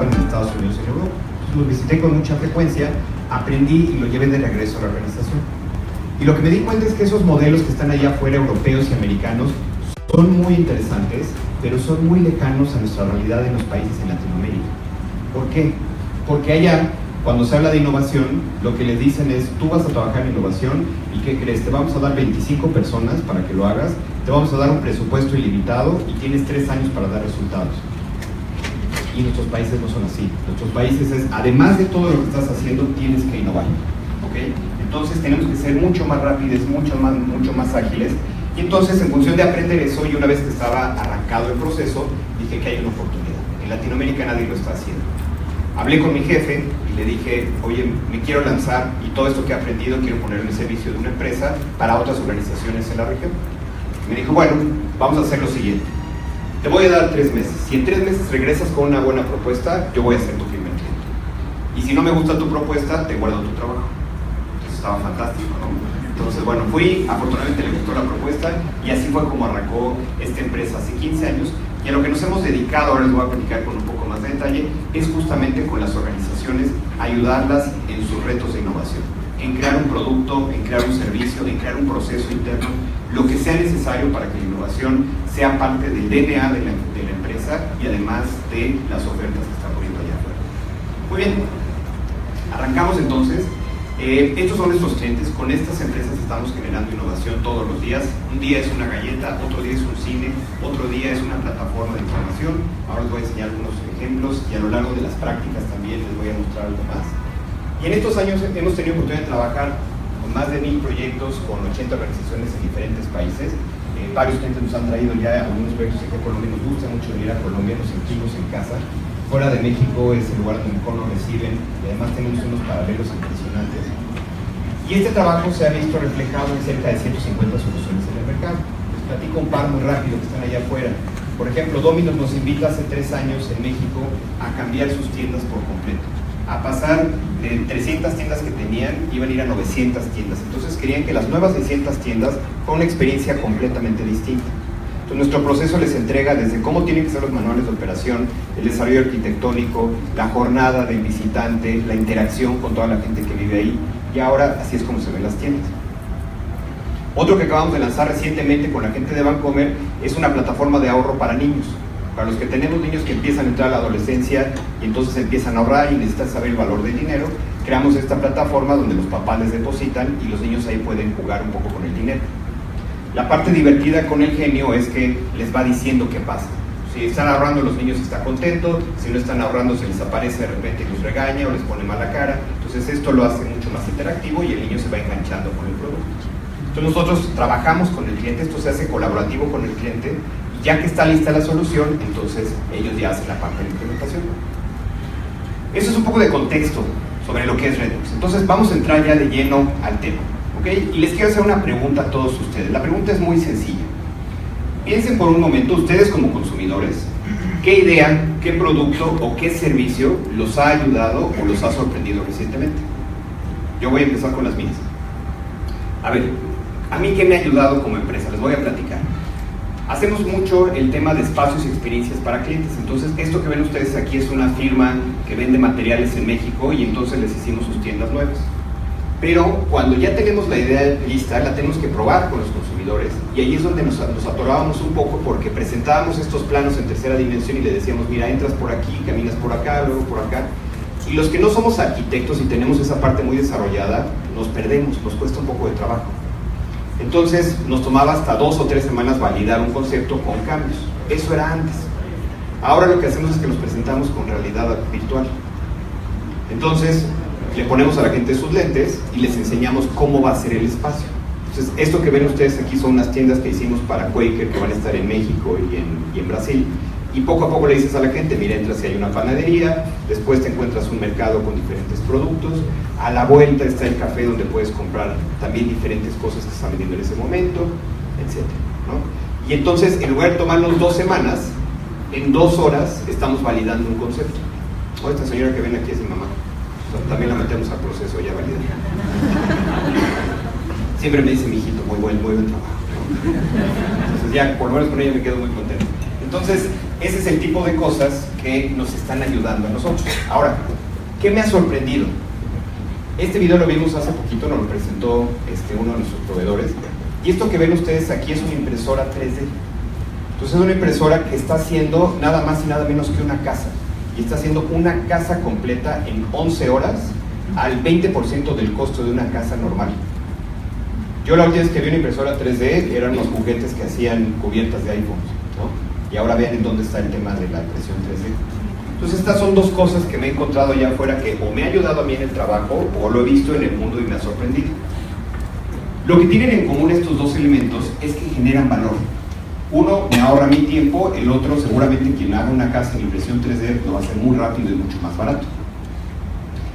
estaban en Estados Unidos y en Europa. Entonces los visité con mucha frecuencia, aprendí y lo llevé de regreso a la organización. Y lo que me di cuenta es que esos modelos que están allá afuera, europeos y americanos, son muy interesantes, pero son muy lejanos a nuestra realidad en los países en Latinoamérica. ¿Por qué? Porque allá, cuando se habla de innovación, lo que les dicen es, tú vas a trabajar en innovación y ¿qué crees? Te vamos a dar 25 personas para que lo hagas, te vamos a dar un presupuesto ilimitado y tienes 3 años para dar resultados. Y nuestros países no son así. Nuestros países es, además de todo lo que estás haciendo, tienes que innovar. ¿Okay? Entonces tenemos que ser mucho más rápidos, mucho más ágiles. Y entonces, en función de aprender eso, y una vez que estaba arrancado el proceso, dije que hay una oportunidad. En Latinoamérica nadie lo está haciendo. Hablé con mi jefe y le dije, oye, me quiero lanzar y todo esto que he aprendido quiero ponerlo en servicio de una empresa para otras organizaciones en la región. Me dijo, bueno, vamos a hacer lo siguiente. Te voy a dar 3 meses. Si en 3 meses regresas con una buena propuesta, yo voy a ser tu primer cliente. Y si no me gusta tu propuesta, te guardo tu trabajo. Entonces estaba fantástico, ¿no? Entonces, bueno, fui, afortunadamente le gustó la propuesta y así fue como arrancó esta empresa hace 15 años. Y a lo que nos hemos dedicado, ahora les voy a platicar con un poco más de detalle, es justamente con las organizaciones ayudarlas en sus retos de innovación, en crear un producto, en crear un servicio, en crear un proceso interno, lo que sea necesario para que la innovación sea parte del DNA de la empresa y además de las ofertas que está poniendo allá afuera. Muy bien, arrancamos entonces. Estos son nuestros clientes, con estas empresas estamos generando innovación todos los días. Un día es una galleta, otro día es un cine, otro día es una plataforma de información. Ahora les voy a enseñar algunos ejemplos y a lo largo de las prácticas también les voy a mostrar algo más. Y en estos años hemos tenido oportunidad de trabajar con más de 1000 proyectos, con 80 organizaciones en diferentes países. Varios clientes nos han traído ya algunos proyectos aquí a Colombia, nos gusta mucho venir a Colombia, nos sentimos en casa. Fuera de México es el lugar donde mejor nos reciben y además tenemos unos paralelos impresionantes. Y este trabajo se ha visto reflejado en cerca de 150 soluciones en el mercado. Les platico un par muy rápido que están allá afuera. Por ejemplo, Domino's nos invita hace 3 años en México a cambiar sus tiendas por completo. A pasar de 300 tiendas que tenían, iban a ir a 900 tiendas. Entonces querían que las nuevas 600 tiendas fueran una experiencia completamente distinta. Nuestro proceso les entrega desde cómo tienen que ser los manuales de operación, el desarrollo arquitectónico, la jornada del visitante, la interacción con toda la gente que vive ahí, y ahora así es como se ven las tiendas. Otro que acabamos de lanzar recientemente con la gente de Bancomer es una plataforma de ahorro para niños. Para los que tenemos niños que empiezan a entrar a la adolescencia y entonces empiezan a ahorrar y necesitan saber el valor del dinero, creamos esta plataforma donde los papás les depositan y los niños ahí pueden jugar un poco con el dinero. La parte divertida con el genio es que les va diciendo qué pasa. Si están ahorrando, los niños están contentos. Si no están ahorrando, se les aparece de repente y los regaña o les pone mala cara. Entonces esto lo hace mucho más interactivo y el niño se va enganchando con el producto. Entonces nosotros trabajamos con el cliente, esto se hace colaborativo con el cliente, y ya que está lista la solución, entonces ellos ya hacen la parte de la implementación. Eso es un poco de contexto sobre lo que es Redbox. Entonces vamos a entrar ya de lleno al tema. ¿Okay? Y les quiero hacer una pregunta a todos ustedes. La pregunta es muy sencilla. Piensen por un momento, ustedes como consumidores, ¿qué idea, qué producto o qué servicio los ha ayudado o los ha sorprendido recientemente? Yo voy a empezar con las mías. A ver, ¿a mí qué me ha ayudado como empresa? Les voy a platicar. Hacemos mucho el tema de espacios y experiencias para clientes. Entonces, esto que ven ustedes aquí es una firma que vende materiales en México y entonces les hicimos sus tiendas nuevas. Pero cuando ya tenemos la idea lista, la tenemos que probar con los consumidores y ahí es donde nos atorábamos un poco porque presentábamos estos planos en tercera dimensión y le decíamos, mira, entras por aquí, caminas por acá, luego por acá. Y los que no somos arquitectos y tenemos esa parte muy desarrollada, nos perdemos, nos cuesta un poco de trabajo. Entonces nos tomaba hasta 2 o 3 semanas validar un concepto con cambios. Eso era antes. Ahora lo que hacemos es que los presentamos con realidad virtual. Entonces le ponemos a la gente sus lentes y les enseñamos cómo va a ser el espacio. Entonces, esto que ven ustedes aquí son unas tiendas que hicimos para Quaker que van a estar en México y en Brasil. Y poco a poco le dices a la gente, mira, entras si hay una panadería, después te encuentras un mercado con diferentes productos, a la vuelta está el café donde puedes comprar también diferentes cosas que están vendiendo en ese momento, etc., ¿no? Y entonces, en lugar de tomarnos 2 semanas, en 2 horas estamos validando un concepto. O esta señora que ven aquí es mi mamá. También la metemos al proceso ya validada. Siempre me dice mi hijito, muy buen trabajo, ¿no? Entonces ya, por lo menos con ella me quedo muy contento. Entonces, ese es el tipo de cosas que nos están ayudando a nosotros. Ahora, ¿qué me ha sorprendido? Este video lo vimos hace poquito, nos lo presentó uno de nuestros proveedores. Y esto que ven ustedes aquí es una impresora 3D. Entonces es una impresora que está haciendo nada más y nada menos que una casa. Y está haciendo una casa completa en 11 horas al 20% del costo de una casa normal. Yo la última vez que vi una impresora 3D eran los juguetes que hacían cubiertas de iPhones, ¿no? Y ahora vean en dónde está el tema de la impresión 3D. Entonces estas son dos cosas que me he encontrado allá afuera que o me ha ayudado a mí en el trabajo o lo he visto en el mundo y me ha sorprendido. Lo que tienen en común estos dos elementos es que generan valor. Uno me ahorra mi tiempo, el otro seguramente quien haga una casa en impresión 3D lo va a hacer muy rápido y mucho más barato.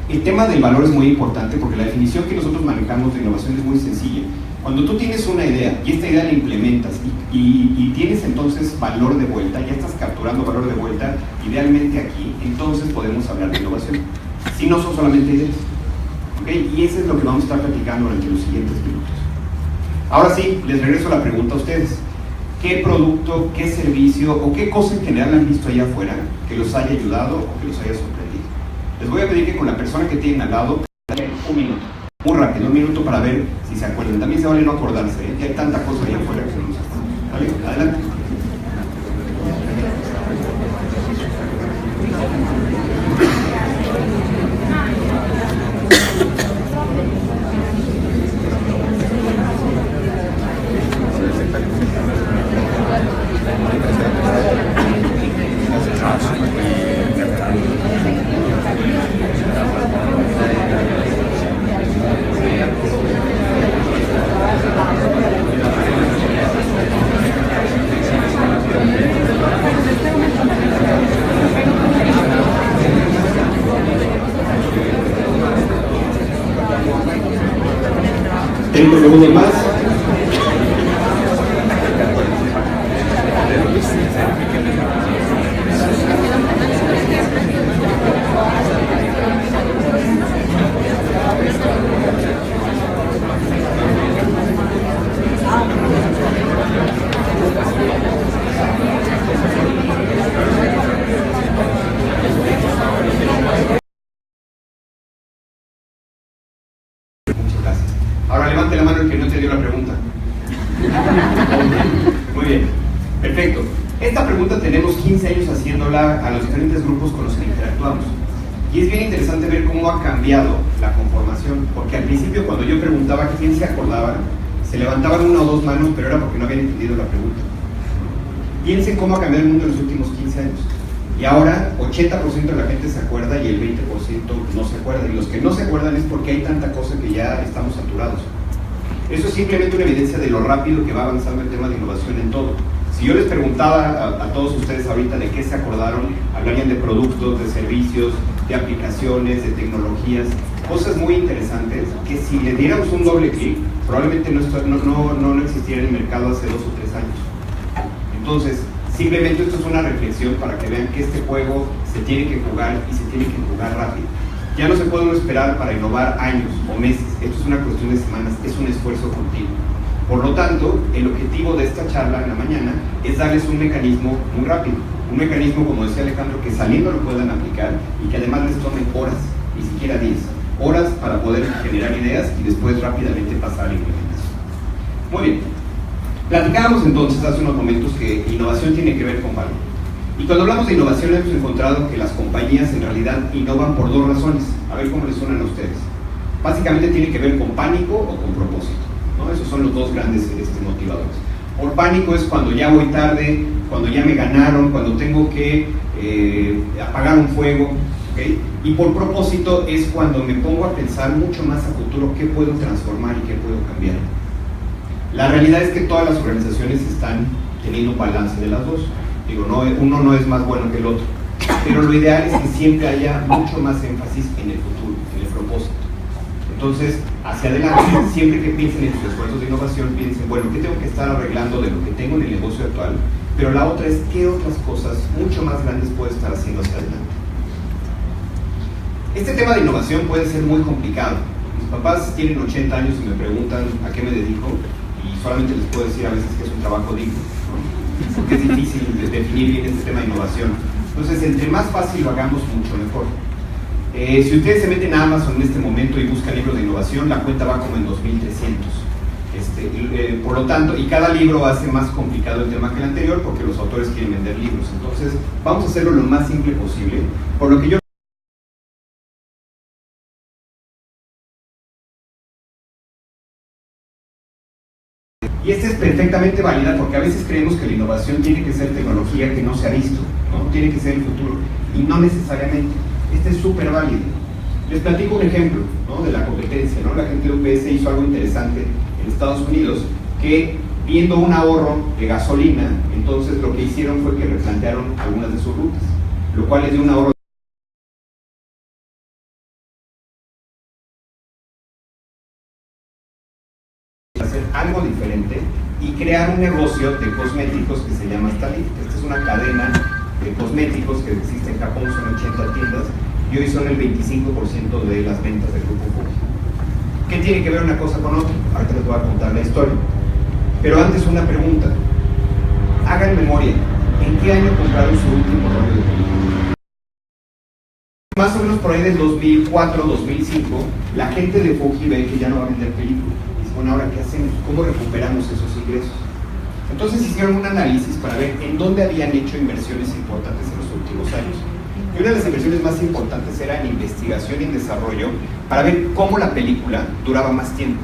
El tema del valor es muy importante porque la definición que nosotros manejamos de innovación es muy sencilla. Cuando tú tienes una idea y esta idea la implementas y tienes entonces valor de vuelta, ya estás capturando valor de vuelta, idealmente aquí, entonces podemos hablar de innovación. Si no son solamente ideas. ¿Okay? Y eso es lo que vamos a estar platicando durante los siguientes minutos. Ahora sí, les regreso la pregunta a ustedes. ¿Qué producto, qué servicio o qué cosa en general han visto allá afuera que los haya ayudado o que los haya sorprendido? Les voy a pedir que con la persona que tienen al lado, un minuto, muy rápido, un minuto para ver si se acuerdan. También se vale no acordarse, que hay tanta cosa allá afuera que no se acuerdan. ¿Vale? Adelante. ¿30 segundos más? Ahora levante la mano el que no entendió la pregunta. Muy bien, perfecto. Esta pregunta tenemos 15 años haciéndola a los diferentes grupos con los que interactuamos. Y es bien interesante ver cómo ha cambiado la conformación, porque al principio cuando yo preguntaba quién se acordaba, se levantaban una o dos manos, pero era porque no habían entendido la pregunta. Piensen cómo ha cambiado el mundo en los últimos 15 años. Y ahora 80% de la gente se acuerda y el 20% no se acuerda. Y los que no se acuerdan es porque hay tanta cosa que ya estamos saturados. Eso es simplemente una evidencia de lo rápido que va avanzando el tema de innovación en todo. Si yo les preguntaba a todos ustedes ahorita de qué se acordaron, hablarían de productos, de servicios, de aplicaciones, de tecnologías, cosas muy interesantes que si le diéramos un doble clic, probablemente no existiera en el mercado hace 2 o 3 años. Entonces, simplemente esto es una reflexión para que vean que este juego se tiene que jugar y se tiene que jugar rápido. Ya no se puede uno esperar para innovar años o meses, esto es una cuestión de semanas, es un esfuerzo continuo. Por lo tanto, el objetivo de esta charla en la mañana es darles un mecanismo muy rápido, un mecanismo, como decía Alejandro, que saliendo lo puedan aplicar y que además les tome horas, ni siquiera 10 horas para poder generar ideas y después rápidamente pasar a la implementación. Muy bien. Platicábamos entonces hace unos momentos que innovación tiene que ver con valor. Y cuando hablamos de innovación hemos encontrado que las compañías en realidad innovan por 2 razones. A ver cómo les suenan a ustedes. Básicamente tiene que ver con pánico o con propósito, ¿no? Esos son los 2 grandes motivadores. Por pánico es cuando ya voy tarde, cuando ya me ganaron, cuando tengo que apagar un fuego, ¿okay? Y por propósito es cuando me pongo a pensar mucho más a futuro qué puedo transformar y qué puedo cambiar. La realidad es que todas las organizaciones están teniendo un balance de las dos. Digo, uno no es más bueno que el otro, pero lo ideal es que siempre haya mucho más énfasis en el futuro, en el propósito. Entonces, hacia adelante, siempre que piensen en sus esfuerzos de innovación, piensen, bueno, ¿qué tengo que estar arreglando de lo que tengo en el negocio actual? Pero la otra es, ¿qué otras cosas mucho más grandes puedo estar haciendo hacia adelante? Este tema de innovación puede ser muy complicado. Mis papás tienen 80 años y me preguntan a qué me dedico, y solamente les puedo decir a veces que es un trabajo digno, ¿no? porque es difícil definir bien este tema de innovación. Entonces, entre más fácil lo hagamos, mucho mejor. Si ustedes se meten a Amazon en este momento y buscan libros de innovación, la cuenta va como en 2.300. Por lo tanto, y cada libro hace más complicado el tema que el anterior porque los autores quieren vender libros. Entonces, vamos a hacerlo lo más simple posible, por lo que yo... Y esta es perfectamente válida porque a veces creemos que la innovación tiene que ser tecnología que no se ha visto, ¿no? Tiene que ser el futuro, y no necesariamente. Este es súper válido. Les platico un ejemplo, ¿no?, de la competencia, ¿no? La gente de UPS hizo algo interesante en Estados Unidos, que viendo un ahorro de gasolina, entonces lo que hicieron fue que replantearon algunas de sus rutas, lo cual les dio un ahorro. Hacer algo diferente y crear un negocio de cosméticos que se llama Stalin. Esta es una cadena de cosméticos que existe en Japón, son 80 tiendas y hoy son el 25% de las ventas del grupo Fuji. ¿Qué tiene que ver una cosa con otra? Ahorita les voy a contar la historia. Pero antes una pregunta. Hagan memoria. ¿En qué año compraron su último rollo de película? Más o menos por ahí del 2004, 2005, la gente de Fuji ve que ya no va a vender películas. Dice, bueno, ¿ahora qué hacemos? ¿Cómo recuperamos esos ingresos? Entonces hicieron un análisis para ver en dónde habían hecho inversiones importantes en los últimos años. Y una de las inversiones más importantes era en investigación y en desarrollo para ver cómo la película duraba más tiempo.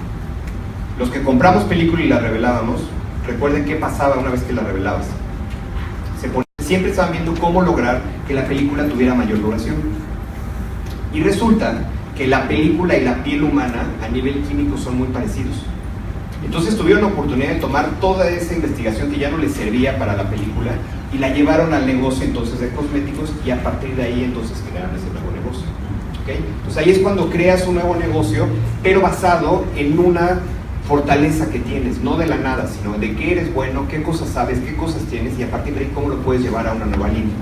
Los que compramos película y la revelábamos, recuerden qué pasaba una vez que la revelabas. Siempre estaban viendo cómo lograr que la película tuviera mayor duración. Y resulta que la película y la piel humana a nivel químico son muy parecidos. Entonces tuvieron la oportunidad de tomar toda esa investigación que ya no les servía para la película y la llevaron al negocio entonces de cosméticos, y a partir de ahí entonces crearon ese nuevo negocio. ¿Okay? Entonces ahí es cuando creas un nuevo negocio, pero basado en una fortaleza que tienes, no de la nada, sino de qué eres bueno, qué cosas sabes, qué cosas tienes, y a partir de ahí cómo lo puedes llevar a una nueva línea.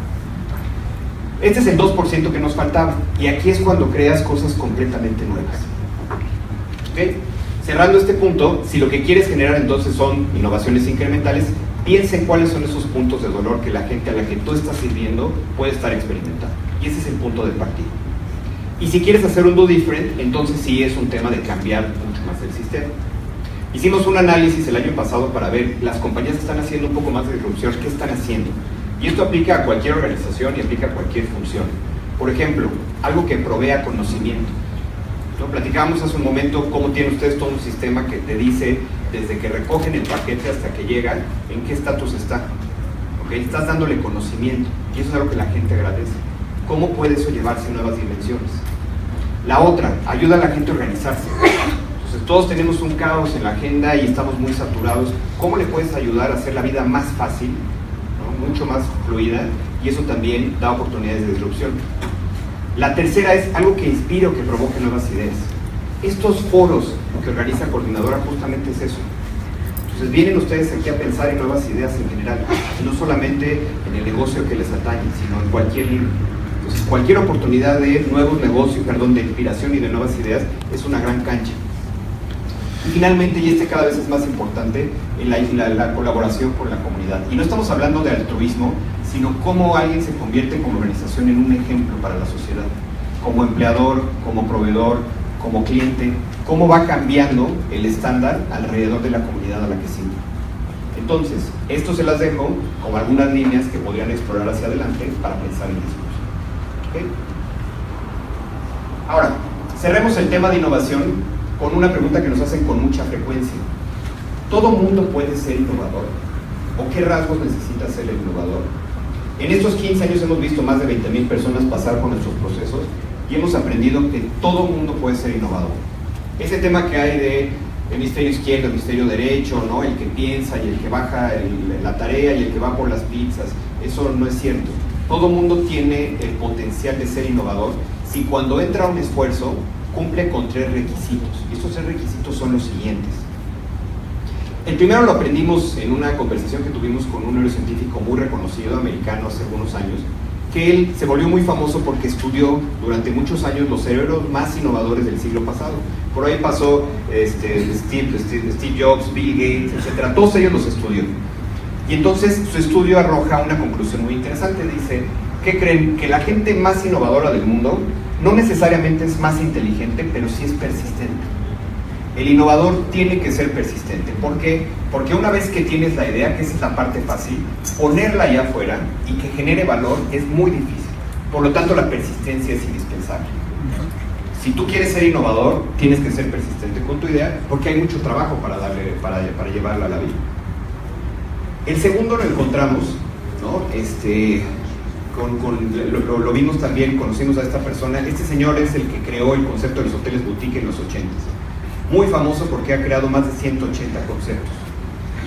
Este es el 2% que nos faltaba, y aquí es cuando creas cosas completamente nuevas. ¿Okay? Cerrando este punto, si lo que quieres generar entonces son innovaciones incrementales, piensa en cuáles son esos puntos de dolor que la gente a la que tú estás sirviendo puede estar experimentando, y ese es el punto de partida. Y si quieres hacer un do different, entonces sí es un tema de cambiar mucho más el sistema. Hicimos un análisis el año pasado para ver las compañías que están haciendo un poco más de disrupción, qué están haciendo. Y esto aplica a cualquier organización y aplica a cualquier función. Por ejemplo, algo que provea conocimiento. ¿No? Platicábamos hace un momento cómo tienen ustedes todo un sistema que te dice desde que recogen el paquete hasta que llega, en qué estatus está. ¿Okay? Estás dándole conocimiento, y eso es algo que la gente agradece. ¿Cómo puede eso llevarse a nuevas dimensiones? La otra, ayuda a la gente a organizarse. Entonces, todos tenemos un caos en la agenda y estamos muy saturados. ¿Cómo le puedes ayudar a hacer la vida más fácil, ¿no?, mucho más fluida? Y eso también da oportunidades de disrupción. La tercera es algo que inspire o que provoque nuevas ideas. Estos foros que organiza Coordinadora justamente es eso. Entonces vienen ustedes aquí a pensar en nuevas ideas en general, y no solamente en el negocio que les atañe, sino en cualquier libro. Entonces cualquier oportunidad de nuevos negocios, de inspiración y de nuevas ideas es una gran cancha. Y finalmente, y este cada vez es más importante, la colaboración con la comunidad. Y no estamos hablando de altruismo, sino cómo alguien se convierte como organización en un ejemplo para la sociedad. Como empleador, como proveedor, como cliente, cómo va cambiando el estándar alrededor de la comunidad a la que sirve. Entonces, esto se las dejo como algunas líneas que podrían explorar hacia adelante para pensar en eso. ¿Okay? Ahora, cerremos el tema de innovación con una pregunta que nos hacen con mucha frecuencia. ¿Todo mundo puede ser innovador? ¿O qué rasgos necesita ser el innovador? En estos 15 años hemos visto más de 20,000 personas pasar por nuestros procesos y hemos aprendido que todo mundo puede ser innovador. Ese tema que hay de hemisferio izquierdo, hemisferio derecho, ¿no?, el que piensa y el que baja la tarea y el que va por las pizzas, eso no es cierto. Todo mundo tiene el potencial de ser innovador si cuando entra a un esfuerzo cumple con 3 requisitos. Y estos 3 requisitos son los siguientes. El primero lo aprendimos en una conversación que tuvimos con un neurocientífico muy reconocido, americano, hace algunos años, que él se volvió muy famoso porque estudió durante muchos años los cerebros más innovadores del siglo pasado. Por ahí pasó Steve Jobs, Bill Gates, etc. Todos ellos los estudió. Y entonces su estudio arroja una conclusión muy interesante. Dice, ¿qué creen? Que la gente más innovadora del mundo no necesariamente es más inteligente, pero sí es persistente. El innovador tiene que ser persistente. ¿Por qué? Porque una vez que tienes la idea, que esa es la parte fácil, ponerla allá afuera y que genere valor es muy difícil. Por lo tanto, la persistencia es indispensable. Si tú quieres ser innovador, tienes que ser persistente con tu idea, porque hay mucho trabajo para llevarla a la vida. El segundo lo encontramos, ¿no? Lo vimos también, conocimos a esta persona. Este señor es el que creó el concepto de los hoteles boutique en los 80s. Muy famoso porque ha creado más de 180 conceptos.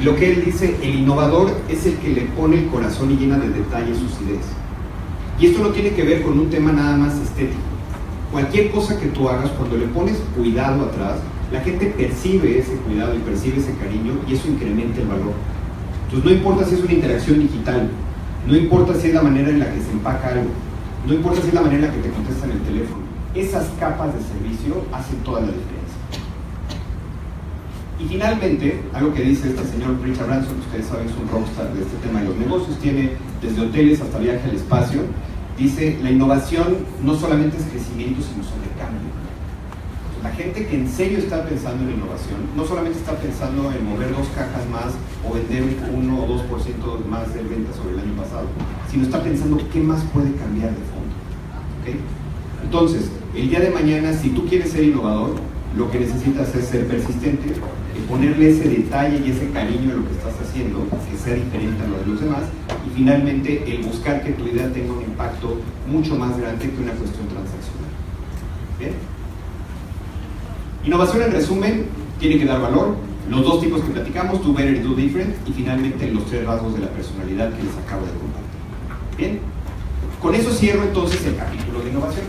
Y lo que él dice, el innovador es el que le pone el corazón y llena de detalle sus ideas. Y esto no tiene que ver con un tema nada más estético. Cualquier cosa que tú hagas, cuando le pones cuidado atrás, la gente percibe ese cuidado y percibe ese cariño y eso incrementa el valor. Entonces no importa si es una interacción digital, no importa si es la manera en la que se empaca algo, no importa si es la manera en la que te contestan el teléfono, esas capas de servicio hacen toda la diferencia. Y finalmente, algo que dice este señor Richard Branson, que ustedes saben es un rockstar de este tema de los negocios, tiene desde hoteles hasta viaje al espacio, dice, la innovación no solamente es crecimiento, sino sobrecambio. La gente que en serio está pensando en innovación, no solamente está pensando en mover 2 cajas más o vender 1 o 2% más de ventas sobre el año pasado, sino está pensando qué más puede cambiar de fondo. ¿Okay? Entonces, el día de mañana, si tú quieres ser innovador, lo que necesitas es ser persistente, ponerle ese detalle y ese cariño a lo que estás haciendo, que sea diferente a lo de los demás, y finalmente el buscar que tu idea tenga un impacto mucho más grande que una cuestión transaccional. ¿Bien? Innovación, en resumen, tiene que dar valor, los 2 tipos que platicamos, do better y do different, y finalmente los 3 rasgos de la personalidad que les acabo de compartir. Bien, con eso cierro entonces el capítulo de innovación.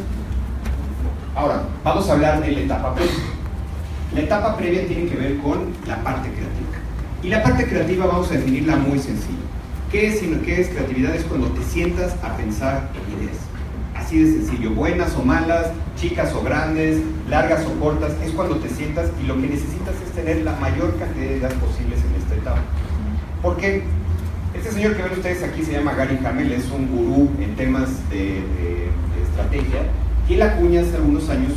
Ahora, vamos a hablar de la etapa previa. La etapa previa tiene que ver con la parte creativa. Y la parte creativa vamos a definirla muy sencillo. ¿Qué es creatividad? Es cuando te sientas a pensar en ideas. Así de sencillo, buenas o malas, chicas o grandes, largas o cortas, es cuando te sientas y lo que necesitas es tener la mayor cantidad de ideas posibles en esta etapa. ¿Por qué? Este señor que ven ustedes aquí se llama Gary Hamel, es un gurú en temas de estrategia. Y él acuña hace algunos años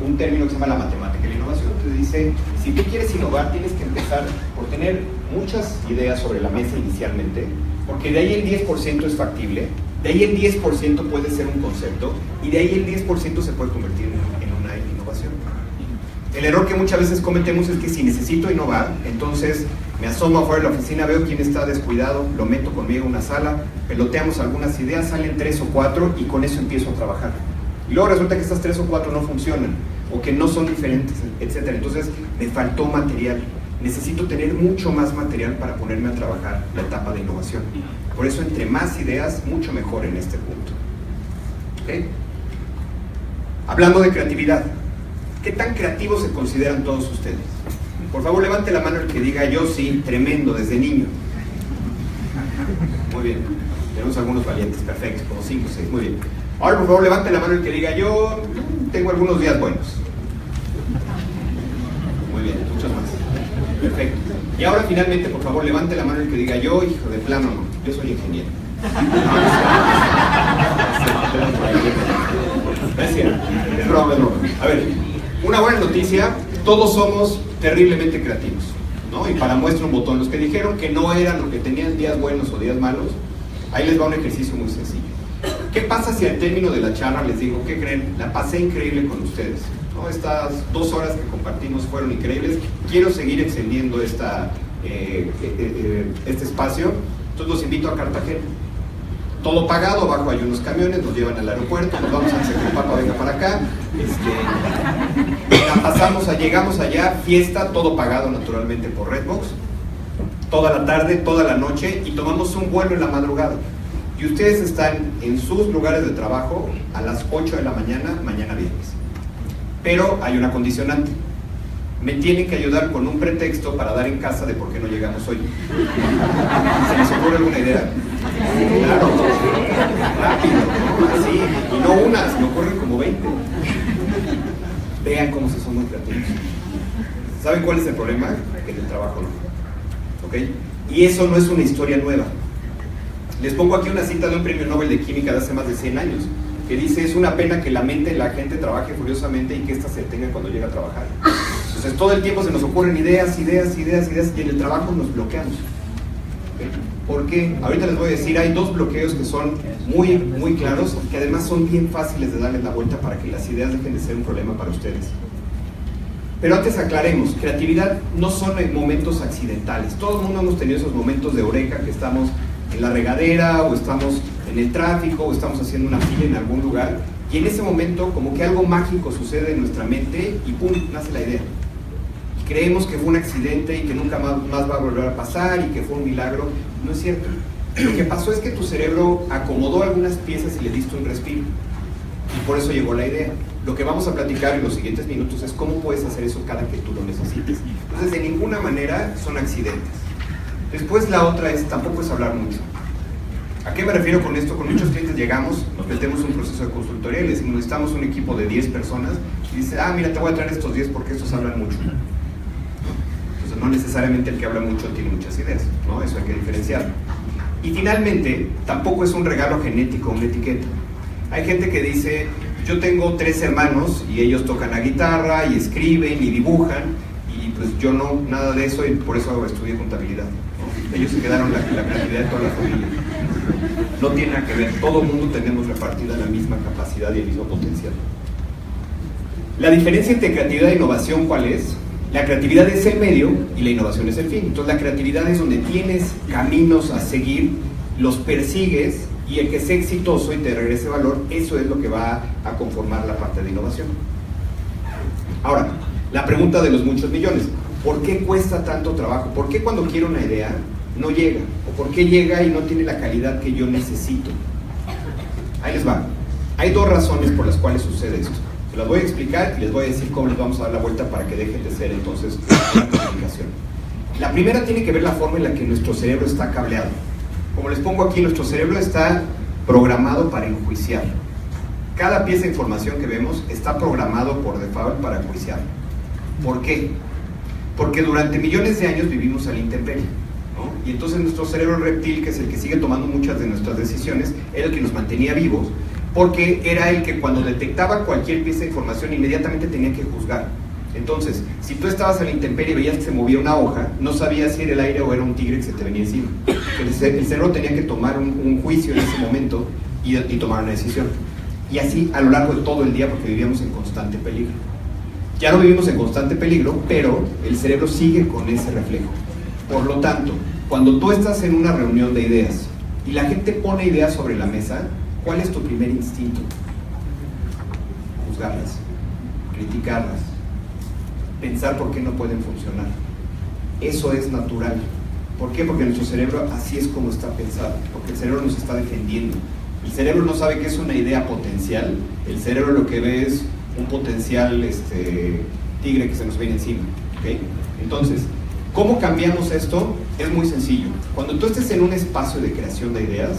un término que se llama la matemática de la innovación. Entonces dice, si tú quieres innovar, tienes que empezar por tener muchas ideas sobre la mesa inicialmente, porque de ahí el 10% es factible, de ahí el 10% puede ser un concepto, y de ahí el 10% se puede convertir en una innovación. El error que muchas veces cometemos es que si necesito innovar, entonces me asomo afuera de la oficina, veo quién está descuidado, lo meto conmigo en una sala, peloteamos algunas ideas, salen 3 o 4 y con eso empiezo a trabajar. Y luego resulta que estas 3 o 4 no funcionan, o que no son diferentes, etc. Entonces me faltó material. Necesito tener mucho más material para ponerme a trabajar la etapa de innovación. Por eso, entre más ideas, mucho mejor en este punto. ¿Okay? Hablando de creatividad, ¿qué tan creativos se consideran todos ustedes? Por favor, levante la mano el que diga yo sí, tremendo, desde niño. Muy bien, tenemos algunos valientes, perfecto, como 5 o 6, muy bien. Ahora, por favor, levante la mano el que diga yo tengo algunos días buenos. Muy bien, muchos más. Perfecto. Y ahora, finalmente, por favor, levante la mano el que diga yo, hijo de plano, yo soy ingeniero. Es cierto, es broma, es broma. A ver, una buena noticia, todos somos terriblemente creativos, ¿no? Y para muestra un botón, los que dijeron que no eran o que tenían días buenos o días malos, ahí les va un ejercicio muy sencillo. ¿Qué pasa si al término de la charla les digo, ¿qué creen? La pasé increíble con ustedes, ¿no? Estas 2 horas que compartimos fueron increíbles, quiero seguir extendiendo este espacio, entonces los invito a Cartagena. Todo pagado, abajo hay unos camiones, nos llevan al aeropuerto, nos vamos a hacer que el Papa venga para acá, llegamos allá, fiesta, todo pagado naturalmente por Redbox, toda la tarde, toda la noche, y tomamos un vuelo en la madrugada. Y ustedes están en sus lugares de trabajo a las 8 de la mañana, mañana viernes. Pero hay una condicionante. Me tienen que ayudar con un pretexto para dar en casa de por qué no llegamos hoy. ¿Se les ocurre alguna idea? Claro, rápido, así, y no una, se me ocurren como 20. Vean cómo se son muy creativos. ¿Saben cuál es el problema? Que en el trabajo no. ¿Ok? Y eso no es una historia nueva. Les pongo aquí una cita de un premio Nobel de Química de hace más de 100 años, que dice: es una pena que la mente de la gente trabaje furiosamente y que ésta se detenga cuando llega a trabajar. Entonces todo el tiempo se nos ocurren ideas, y en el trabajo nos bloqueamos. ¿Okay? ¿Por qué? Ahorita les voy a decir, hay dos bloqueos que son muy, muy claros y que además son bien fáciles de darles la vuelta para que las ideas dejen de ser un problema para ustedes. Pero antes aclaremos, creatividad no son momentos accidentales. Todo el mundo hemos tenido esos momentos de eureka, que estamos en la regadera, o estamos en el tráfico, o estamos haciendo una fila en algún lugar, y en ese momento como que algo mágico sucede en nuestra mente y ¡pum!, nace la idea. Y creemos que fue un accidente y que nunca más va a volver a pasar y que fue un milagro. No es cierto. Lo que pasó es que tu cerebro acomodó algunas piezas y le diste un respiro. Y por eso llegó la idea. Lo que vamos a platicar en los siguientes minutos es cómo puedes hacer eso cada que tú lo necesites. Entonces, de ninguna manera son accidentes. Después la otra es, tampoco es hablar mucho. ¿A qué me refiero con esto? Con muchos clientes llegamos, nos metemos un proceso de consultoría y les decimos: necesitamos un equipo de 10 personas, y dice: ah, mira, te voy a traer estos 10 porque estos hablan mucho. Entonces no necesariamente el que habla mucho tiene muchas ideas, ¿no? Eso hay que diferenciarlo. Y finalmente, tampoco es un regalo genético, una etiqueta. Hay gente que dice: yo tengo 3 hermanos y ellos tocan la guitarra y escriben y dibujan, y pues yo no, nada de eso, y por eso estudié contabilidad, ¿no? Ellos se quedaron la creatividad de toda la familia. No tiene nada que ver, todo el mundo tenemos repartida la misma capacidad y el mismo potencial. La diferencia entre creatividad e innovación, ¿cuál es? La creatividad es el medio y la innovación es el fin. Entonces la creatividad es donde tienes caminos a seguir, los persigues, y el que sea exitoso y te regrese valor, eso es lo que va a conformar la parte de innovación. Ahora, la pregunta de los muchos millones: ¿por qué cuesta tanto trabajo? ¿Por qué cuando quiero una idea no llega? ¿O por qué llega y no tiene la calidad que yo necesito? Ahí les va. Hay 2 razones por las cuales sucede esto. Se las voy a explicar y les voy a decir cómo les vamos a dar la vuelta para que dejen de ser entonces una comunicación. La primera tiene que ver la forma en la que nuestro cerebro está cableado. Como les pongo aquí, nuestro cerebro está programado para enjuiciar. Cada pieza de información que vemos está programado por default para enjuiciar. ¿Por qué? Porque durante millones de años vivimos a la intemperie, ¿no? Y entonces nuestro cerebro reptil, que es el que sigue tomando muchas de nuestras decisiones, era el que nos mantenía vivos, porque era el que cuando detectaba cualquier pieza de información inmediatamente tenía que juzgar. Entonces, si tú estabas a la intemperie y veías que se movía una hoja, no sabías si era el aire o era un tigre que se te venía encima. El cerebro tenía que tomar un juicio en ese momento y tomar una decisión. Y así a lo largo de todo el día, porque vivíamos en constante peligro. Ya no vivimos en constante peligro, pero el cerebro sigue con ese reflejo. Por lo tanto, cuando tú estás en una reunión de ideas y la gente pone ideas sobre la mesa, ¿cuál es tu primer instinto? Juzgarlas, criticarlas, pensar por qué no pueden funcionar. Eso es natural. ¿Por qué? Porque nuestro cerebro así es como está pensado, porque el cerebro nos está defendiendo. El cerebro no sabe que es una idea potencial, el cerebro lo que ve es un potencial tigre que se nos viene encima, ¿okay? Entonces, ¿cómo cambiamos esto? Es muy sencillo. Cuando tú estés en un espacio de creación de ideas,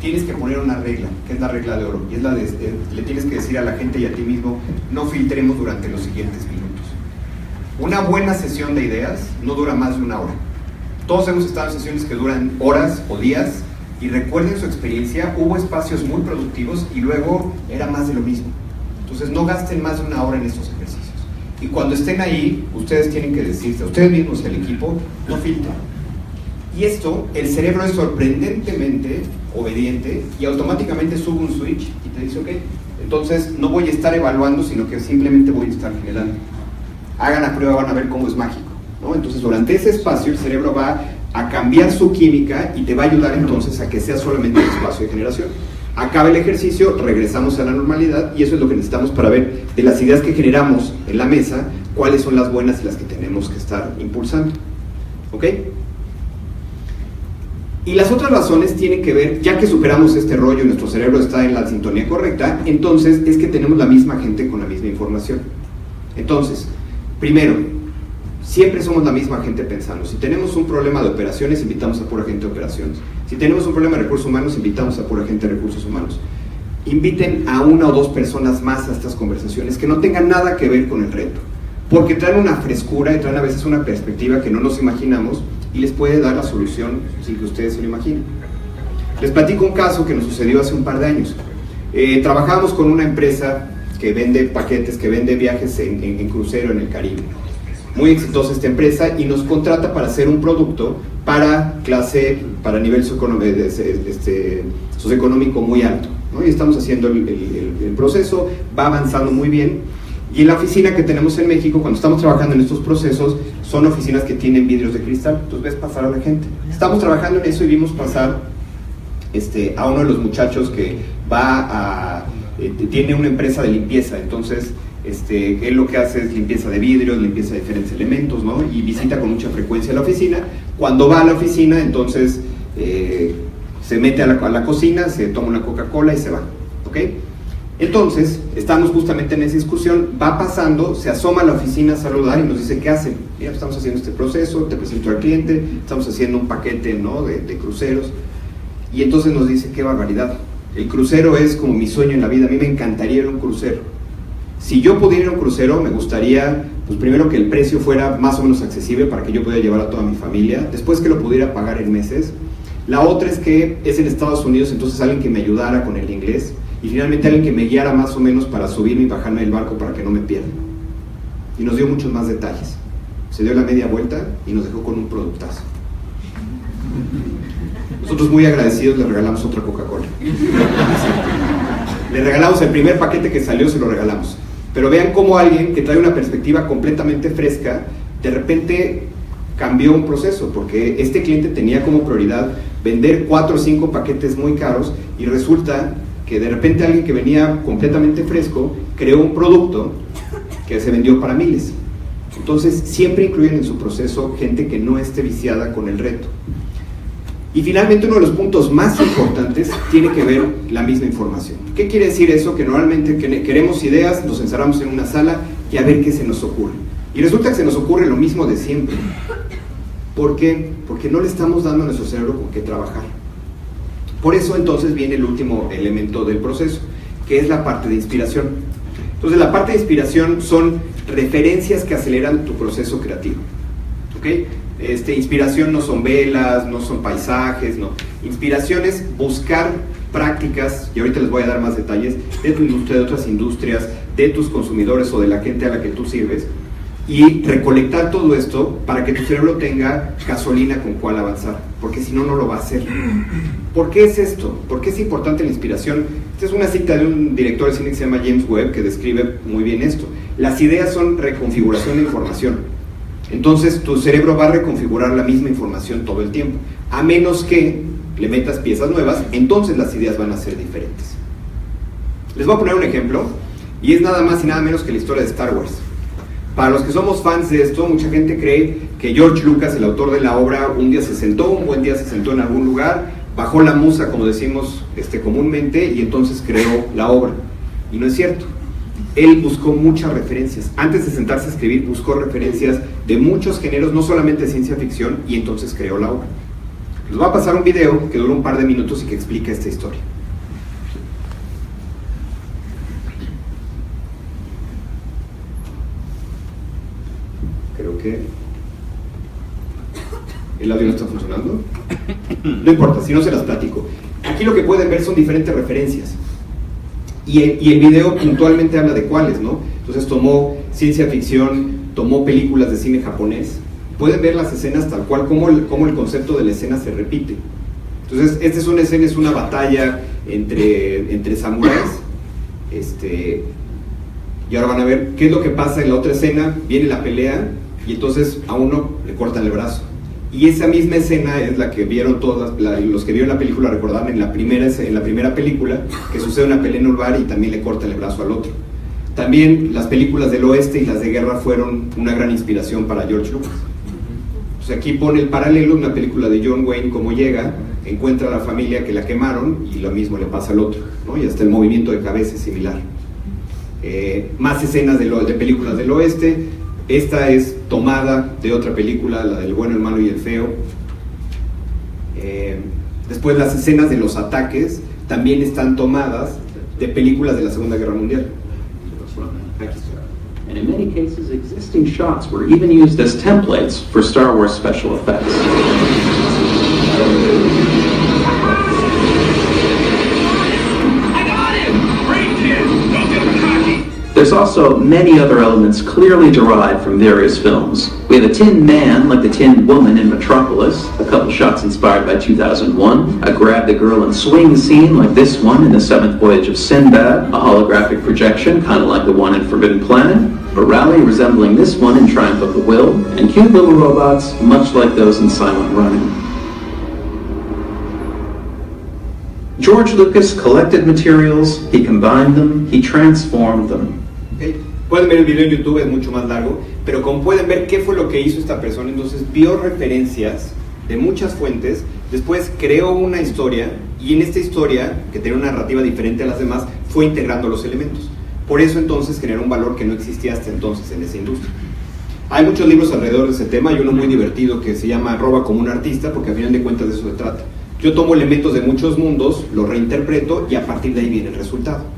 tienes que poner una regla, que es la regla de oro, y es la de, le tienes que decir a la gente y a ti mismo: no filtremos durante los siguientes minutos. Una buena sesión de ideas no dura más de 1 hora. Todos hemos estado en sesiones que duran horas o días, y recuerden su experiencia, hubo espacios muy productivos y luego era más de lo mismo. Entonces no gasten más de 1 hora en estos ejercicios. Y cuando estén ahí, ustedes tienen que decirse a ustedes mismos y al equipo: no filtren. Y esto, el cerebro es sorprendentemente obediente y automáticamente sube un switch y te dice: ok, entonces no voy a estar evaluando, sino que simplemente voy a estar generando. Hagan la prueba, van a ver cómo es mágico, ¿no? Entonces durante ese espacio el cerebro va a cambiar su química y te va a ayudar entonces a que sea solamente un espacio de generación. Acaba el ejercicio, regresamos a la normalidad, y eso es lo que necesitamos para ver de las ideas que generamos en la mesa, cuáles son las buenas y las que tenemos que estar impulsando. ¿Ok? Y las otras razones tienen que ver, ya que superamos este rollo y nuestro cerebro está en la sintonía correcta, entonces es que tenemos la misma gente con la misma información. Entonces, primero, siempre somos la misma gente pensando. Si tenemos un problema de operaciones, invitamos a pura gente de operaciones. Si tenemos un problema de recursos humanos, invitamos a pura gente de recursos humanos. Inviten a 1 o 2 personas más a estas conversaciones que no tengan nada que ver con el reto, porque traen una frescura y traen a veces una perspectiva que no nos imaginamos, y les puede dar la solución sin que ustedes se lo imaginen. Les platico un caso que nos sucedió hace un par de años. Trabajamos con una empresa que vende paquetes, que vende viajes en crucero en el Caribe. Muy exitosa esta empresa y nos contrata para hacer un producto para nivel socioeconómico muy alto, ¿no? Y estamos haciendo el proceso, va avanzando muy bien. Y en la oficina que tenemos en México, cuando estamos trabajando en estos procesos, son oficinas que tienen vidrios de cristal, entonces ves pasar a la gente. Estamos trabajando en eso y vimos pasar a uno de los muchachos que tiene una empresa de limpieza, entonces él lo que hace es limpieza de vidrios, limpieza de diferentes elementos, ¿no? Y visita con mucha frecuencia la oficina. Cuando va a la oficina, entonces se mete a la cocina, se toma una Coca-Cola y se va, ¿ok? Entonces, estamos justamente en esa discusión, va pasando, se asoma a la oficina a saludar y nos dice, ¿qué hacen? Mira, estamos haciendo este proceso, te presento al cliente, estamos haciendo un paquete, ¿no?, de cruceros. Y entonces nos dice, qué barbaridad, el crucero es como mi sueño en la vida, a mí me encantaría ir a un crucero. Si yo pudiera ir a un crucero, me gustaría, pues primero que el precio fuera más o menos accesible para que yo pudiera llevar a toda mi familia, después que lo pudiera pagar en meses. La otra es que es en Estados Unidos, entonces alguien que me ayudara con el inglés, y finalmente alguien que me guiara más o menos para subirme y bajarme del barco para que no me pierda. Y nos dio muchos más detalles. Se dio la media vuelta y nos dejó con un productazo. Nosotros muy agradecidos le regalamos otra Coca-Cola. Le regalamos el primer paquete que salió, se lo regalamos. Pero vean cómo alguien que trae una perspectiva completamente fresca, de repente cambió un proceso, porque este cliente tenía como prioridad vender 4 o 5 paquetes muy caros, y resulta que de repente alguien que venía completamente fresco creó un producto que se vendió para miles. Entonces siempre incluyen en su proceso gente que no esté viciada con el reto. Y finalmente uno de los puntos más importantes tiene que ver la misma información. ¿Qué quiere decir eso? Que normalmente queremos ideas, nos encerramos en una sala y a ver qué se nos ocurre. Y resulta que se nos ocurre lo mismo de siempre. ¿Por qué? Porque no le estamos dando a nuestro cerebro con qué trabajar. Por eso entonces viene el último elemento del proceso, que es la parte de inspiración. Entonces la parte de inspiración son referencias que aceleran tu proceso creativo, ¿ok? Inspiración no son velas, no son paisajes, no. Inspiración es buscar prácticas, y ahorita les voy a dar más detalles, de tu industria, de otras industrias, de tus consumidores o de la gente a la que tú sirves, y recolectar todo esto para que tu cerebro tenga gasolina con cual avanzar, porque si no, no lo va a hacer. ¿Por qué es esto? ¿Por qué es importante la inspiración? Esta es una cita de un director de cine que se llama James Webb, que describe muy bien esto. Las ideas son reconfiguración de información. Entonces tu cerebro va a reconfigurar la misma información todo el tiempo, a menos que le metas piezas nuevas, entonces las ideas van a ser diferentes. Les voy a poner un ejemplo, y es nada más y nada menos que la historia de Star Wars. Para los que somos fans de esto, mucha gente cree que George Lucas, el autor de la obra, un buen día se sentó en algún lugar, bajó la musa, como decimos comúnmente, y entonces creó la obra. Y no es cierto. Él buscó muchas referencias. Antes de sentarse a escribir, buscó referencias de muchos géneros, no solamente de ciencia ficción, y entonces creó la obra. Les voy a pasar un video que dura un par de minutos y que explica esta historia. Creo que el audio no está funcionando. No importa, si no se las platico. Aquí lo que pueden ver son diferentes referencias. Y el video puntualmente habla de cuáles, ¿no? Entonces tomó ciencia ficción, tomó películas de cine japonés. Pueden ver las escenas tal cual, cómo el concepto de la escena se repite. Entonces, esta es una escena, es una batalla entre samuráis. Y ahora van a ver qué es lo que pasa en la otra escena. Viene la pelea y entonces a uno le cortan el brazo. Y esa misma escena es la que vieron los que vieron la película recordaron en la primera película, que sucede una pelea en un bar y también le cortan el brazo al otro. También las películas del oeste y las de guerra fueron una gran inspiración para George Lucas. Entonces aquí pone el paralelo, una película de John Wayne, cómo llega, encuentra a la familia que la quemaron y lo mismo le pasa al otro, ¿no? Y hasta el movimiento de cabeza es similar. Más escenas de películas del oeste. Esta es tomada de otra película, la del bueno, el malo y el feo. Después las escenas de los ataques también están tomadas de películas de la Segunda Guerra Mundial. Aquí está. and in many cases existing shots were even used as templates for Star Wars special effects. There's also many other elements clearly derived from various films. We have a Tin Man, like the Tin Woman in Metropolis, a couple shots inspired by 2001, a grab the girl and swing scene like this one in The Seventh Voyage of Sinbad, a holographic projection kind of like the one in Forbidden Planet, a rally resembling this one in Triumph of the Will, and cute little robots much like those in Silent Running. George Lucas collected materials, he combined them, he transformed them. Okay. Pueden ver el video en YouTube, es mucho más largo, pero como pueden ver qué fue lo que hizo esta persona, entonces vio referencias de muchas fuentes, después creó una historia y en esta historia, que tenía una narrativa diferente a las demás, fue integrando los elementos. Por eso entonces generó un valor que no existía hasta entonces en esa industria. Hay muchos libros alrededor de ese tema, hay uno muy divertido que se llama Roba como un artista, porque al final de cuentas de eso se trata. Yo tomo elementos de muchos mundos, los reinterpreto y a partir de ahí viene el resultado.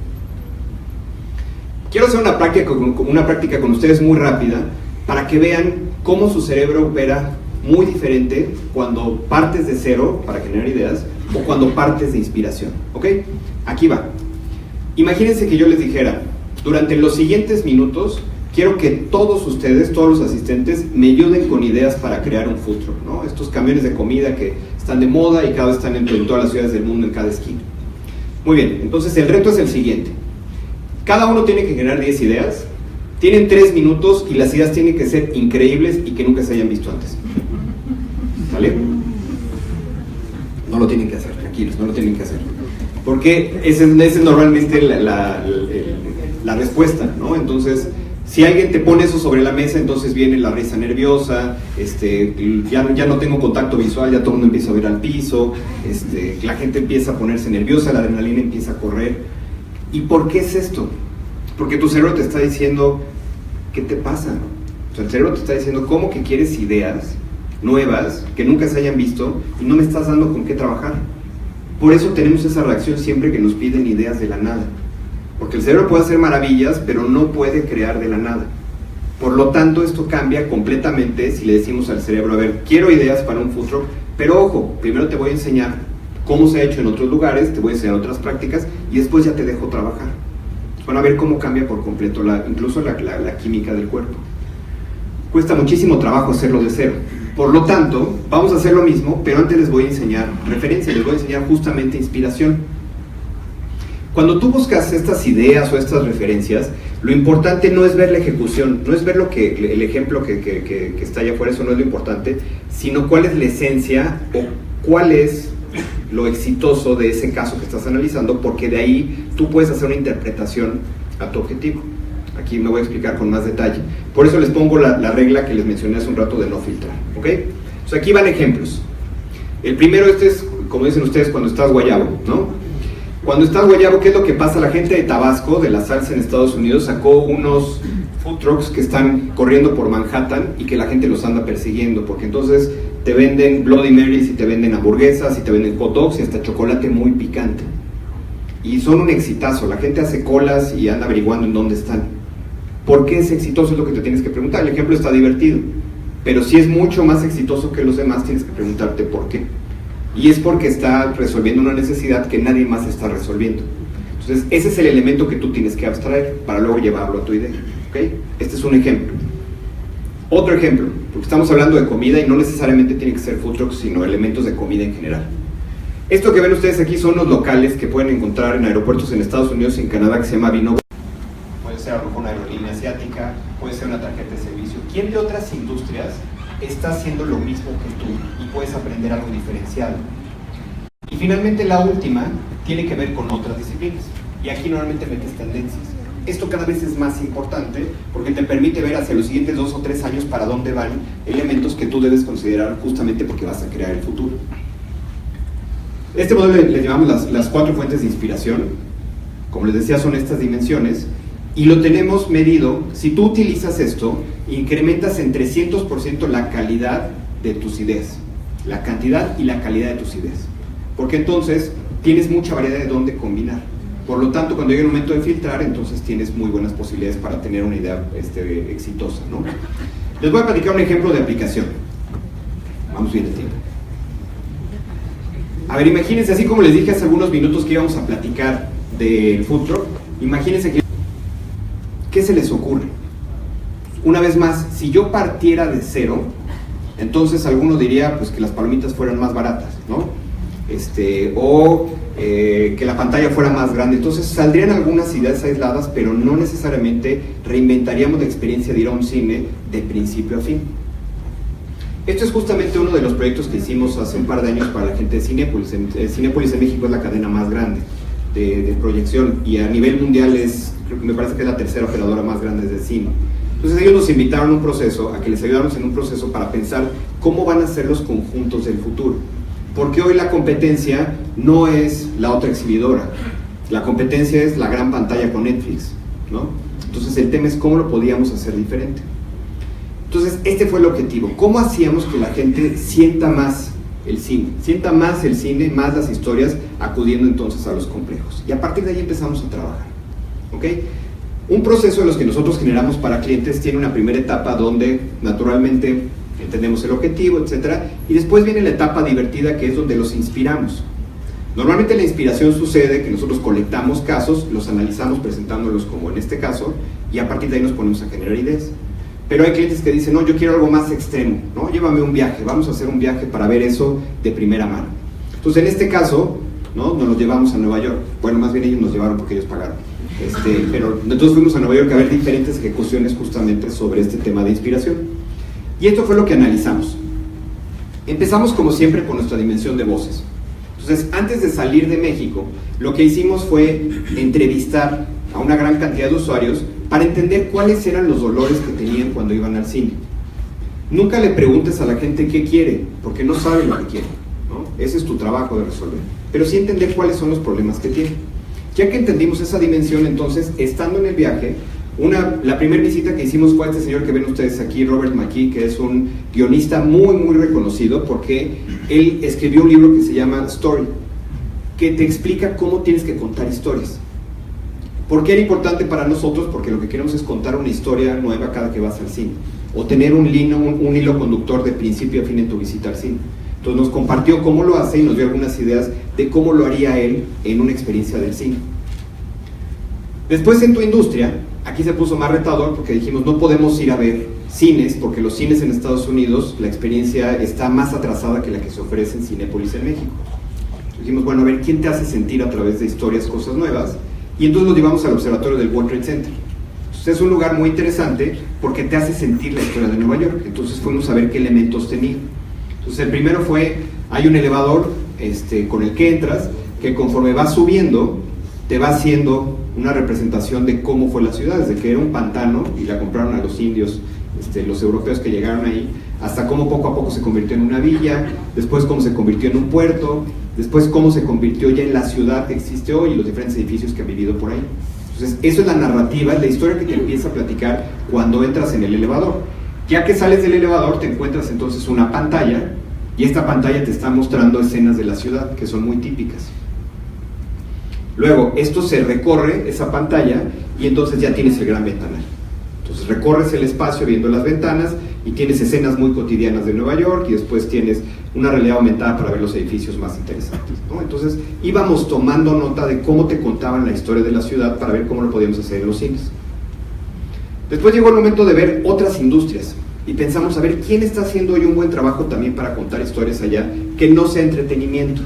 Quiero hacer una práctica con ustedes muy rápida para que vean cómo su cerebro opera muy diferente cuando partes de cero para generar ideas o cuando partes de inspiración. ¿Ok? Aquí va. Imagínense que yo les dijera, durante los siguientes minutos quiero que todos ustedes, todos los asistentes, me ayuden con ideas para crear un food truck, ¿no? Estos camiones de comida que están de moda y cada vez están en todas las ciudades del mundo, en cada esquina. Muy bien, entonces el reto es el siguiente. Cada uno tiene que generar 10 ideas, tienen 3 minutos y las ideas tienen que ser increíbles y que nunca se hayan visto antes. ¿Vale? No lo tienen que hacer, tranquilos, no lo tienen que hacer. Porque esa es normalmente la respuesta, ¿no? Entonces, si alguien te pone eso sobre la mesa, entonces viene la risa nerviosa, ya no tengo contacto visual, ya todo el mundo empieza a ver al piso, la gente empieza a ponerse nerviosa, la adrenalina empieza a correr. ¿Y por qué es esto? Porque tu cerebro te está diciendo, ¿qué te pasa? O sea, el cerebro te está diciendo, ¿cómo que quieres ideas nuevas que nunca se hayan visto y no me estás dando con qué trabajar? Por eso tenemos esa reacción siempre que nos piden ideas de la nada. Porque el cerebro puede hacer maravillas, pero no puede crear de la nada. Por lo tanto, esto cambia completamente si le decimos al cerebro, a ver, quiero ideas para un food truck, pero ojo, primero te voy a enseñar cómo se ha hecho en otros lugares, te voy a enseñar otras prácticas y después ya te dejo trabajar. Van a ver cómo cambia por completo incluso la química del cuerpo. Cuesta muchísimo trabajo hacerlo de cero. Por lo tanto, vamos a hacer lo mismo, pero antes les voy a enseñar referencias, les voy a enseñar justamente inspiración. Cuando tú buscas estas ideas o estas referencias, lo importante no es ver la ejecución, no es ver el ejemplo que está allá afuera, eso no es lo importante, sino cuál es la esencia o cuál es lo exitoso de ese caso que estás analizando, porque de ahí tú puedes hacer una interpretación a tu objetivo. Aquí me voy a explicar con más detalle. Por eso les pongo la regla que les mencioné hace un rato de no filtrar, ¿ok? O sea, aquí van ejemplos. El primero, es, como dicen ustedes, cuando estás guayabo, ¿no? Cuando estás guayabo, ¿qué es lo que pasa? La gente de Tabasco, de la salsa en Estados Unidos, sacó unos food trucks que están corriendo por Manhattan y que la gente los anda persiguiendo, porque entonces te venden Bloody Marys y te venden hamburguesas y te venden hot dogs y hasta chocolate muy picante. Y son un exitazo, la gente hace colas y anda averiguando en dónde están. ¿Por qué es exitoso? Es lo que te tienes que preguntar. El ejemplo está divertido, pero si es mucho más exitoso que los demás, tienes que preguntarte por qué. Y es porque está resolviendo una necesidad que nadie más está resolviendo. Entonces, ese es el elemento que tú tienes que abstraer para luego llevarlo a tu idea, ¿ok? Este es un ejemplo. Otro ejemplo, porque estamos hablando de comida y no necesariamente tiene que ser food trucks, sino elementos de comida en general. Esto que ven ustedes aquí son los locales que pueden encontrar en aeropuertos en Estados Unidos y en Canadá, que se llama Vino. Puede ser una aerolínea asiática, puede ser una tarjeta de servicio. ¿Quién de otras industrias está haciendo lo mismo que tú y puedes aprender algo diferenciado? Y finalmente la última tiene que ver con otras disciplinas. Y aquí normalmente metes tendencias. Esto cada vez es más importante porque te permite ver hacia los siguientes 2 o 3 años para dónde van elementos que tú debes considerar justamente porque vas a crear el futuro. Este modelo le llamamos las 4 fuentes de inspiración. Como les decía, son estas dimensiones y lo tenemos medido. Si tú utilizas esto, incrementas en 300% la calidad de tus ideas, la cantidad y la calidad de tus ideas, porque entonces tienes mucha variedad de dónde combinar. Por lo tanto, cuando llega el momento de filtrar, entonces tienes muy buenas posibilidades para tener una idea exitosa, ¿no? Les voy a platicar un ejemplo de aplicación. Vamos bien de tiempo. A ver, imagínense, así como les dije hace algunos minutos que íbamos a platicar del food truck, imagínense que... ¿Qué se les ocurre? Una vez más, si yo partiera de cero, entonces alguno diría pues que las palomitas fueran más baratas, ¿no? Que la pantalla fuera más grande. Entonces saldrían algunas ideas aisladas, pero no necesariamente reinventaríamos la experiencia de ir a un cine de principio a fin. Esto es justamente uno de los proyectos que hicimos hace un par de años para la gente de Cinépolis. Cinépolis en México es la cadena más grande de proyección y a nivel mundial me parece que es la tercera operadora más grande de cine. Entonces ellos nos invitaron a un proceso, a que les ayudáramos en un proceso para pensar cómo van a ser los conjuntos del futuro. Porque hoy la competencia no es la otra exhibidora, la competencia es la gran pantalla con Netflix, ¿no? Entonces el tema es cómo lo podíamos hacer diferente. Entonces este fue el objetivo, cómo hacíamos que la gente sienta más el cine, más las historias, acudiendo entonces a los complejos. Y a partir de ahí empezamos a trabajar, ¿ok? Un proceso de los que nosotros generamos para clientes tiene una primera etapa donde naturalmente entendemos el objetivo, etcétera, y después viene la etapa divertida, que es donde los inspiramos. Normalmente la inspiración sucede que nosotros colectamos casos, los analizamos presentándolos como en este caso, y a partir de ahí nos ponemos a generar ideas. Pero hay clientes que dicen, no, yo quiero algo más extremo, ¿no? Llévame un viaje, vamos a hacer un viaje para ver eso de primera mano. Entonces en este caso, ¿no?, nos los llevamos a Nueva York. Bueno, más bien ellos nos llevaron porque ellos pagaron. Pero entonces fuimos a Nueva York a ver diferentes ejecuciones justamente sobre este tema de inspiración. Y esto fue lo que analizamos. Empezamos como siempre con nuestra dimensión de voces. Entonces, antes de salir de México, lo que hicimos fue entrevistar a una gran cantidad de usuarios para entender cuáles eran los dolores que tenían cuando iban al cine. Nunca le preguntes a la gente qué quiere, porque no sabe lo que quiere, ¿no? Ese es tu trabajo de resolver. Pero sí entender cuáles son los problemas que tienen. Ya que entendimos esa dimensión, entonces, estando en el viaje, la primera visita que hicimos fue a este señor que ven ustedes aquí, Robert McKee, que es un guionista muy reconocido porque él escribió un libro que se llama Story, que te explica cómo tienes que contar historias. ¿Por qué era importante para nosotros? Porque lo que queremos es contar una historia nueva cada que vas al cine, o tener un hilo conductor de principio a fin en tu visita al cine. Entonces nos compartió cómo lo hace y nos dio algunas ideas de cómo lo haría él en una experiencia del cine. Después en tu industria, aquí se puso más retador porque dijimos no podemos ir a ver cines porque los cines en Estados Unidos la experiencia está más atrasada que la que se ofrece en Cinépolis en México. Dijimos, bueno, a ver, ¿quién te hace sentir a través de historias cosas nuevas? Y entonces nos llevamos al observatorio del World Trade Center. Entonces es un lugar muy interesante porque te hace sentir la historia de Nueva York. Entonces fuimos a ver qué elementos tenía. Entonces el primero fue, hay un elevador con el que entras, que conforme vas subiendo, te va haciendo una representación de cómo fue la ciudad, desde que era un pantano y la compraron a los indios, los europeos que llegaron ahí, hasta cómo poco a poco se convirtió en una villa, después cómo se convirtió en un puerto, después cómo se convirtió ya en la ciudad que existe hoy y los diferentes edificios que han vivido por ahí. Entonces eso es la narrativa, es la historia que te empieza a platicar cuando entras en el elevador. Ya que sales del elevador te encuentras entonces una pantalla y esta pantalla te está mostrando escenas de la ciudad que son muy típicas. Luego, esto se recorre, esa pantalla, y entonces ya tienes el gran ventanal. Entonces recorres el espacio viendo las ventanas y tienes escenas muy cotidianas de Nueva York y después tienes una realidad aumentada para ver los edificios más interesantes, ¿no? Entonces íbamos tomando nota de cómo te contaban la historia de la ciudad para ver cómo lo podíamos hacer en los cines. Después llegó el momento de ver otras industrias y pensamos a ver quién está haciendo hoy un buen trabajo también para contar historias allá que no sea entretenimiento.